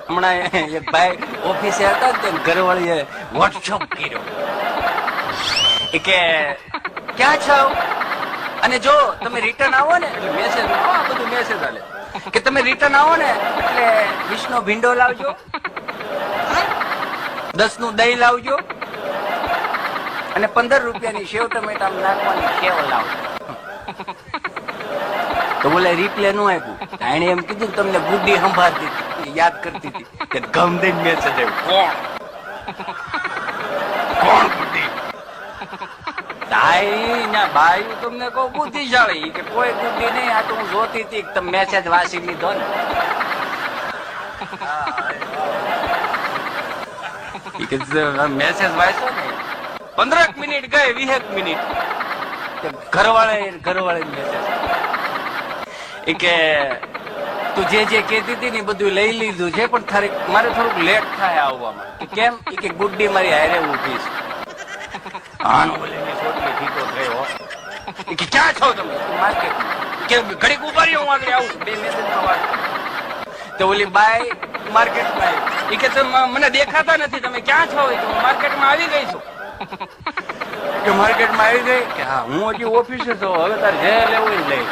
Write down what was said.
હમણાં એક ભાઈ ઓફિસે હતા ને ઘરવાળીએ વોટ્સઅપ કર્યો કે ક્યાં છો, અને જો તમે રિટર્ન આવો ને એટલે મેસેજ બધું મેસેજ આલે કે તમે રિટર્ન આવો ને એટલે 20 નો ભીંડો લાવજો, 10 નું દહીં લાવજો અને 15 રૂપિયાની સેવ ટમેટા નાખવાની સેવ લાવજો. તો બોલે રિપ્લે નું આપ્યું. એને એમ કીધું તમને બુદ્ધિ સંભાળતી હતી, યાદ કરતી હતી કે ગમ દઈને મેસેજ આવ્યો. કોણ બુદ્ધિ? બાયું તમને કહું બુદ્ધિશાળી કે કોઈ બુદ્ધિ નહીં. આ તો હું જોતી હતી તમે મેસેજ વાંચી લીધો ને. મેસેજ વાંચ્યો ને 15 મિનિટ ગઈ 20 મિનિટ ઘરવાળે મેસેજ કે તું જે કહેતી હતી ને બધું લઈ લીધું છે પણ મારે થોડુંક લેટ થાય આવવામાં. કેમ? કે ગુડ્ડી મારી હારે ઉભી છે. ક્યાં છો તમે? માર્કેટ. કે ઘડીક ઉભા રહ્યો, હું આગળ આવું. 2 મેસેજમાં વાત તો ઓલી બાઈ માર્કેટમાં આવી કે તમે મને દેખાતા નથી, તમે ક્યાં છો? હું માર્કેટમાં આવી ગઈ છું. કે માર્કેટમાં આવી ગઈ કે હા હું હજી ઓફિસે છું, હવે તારે જે લેવું લઈ.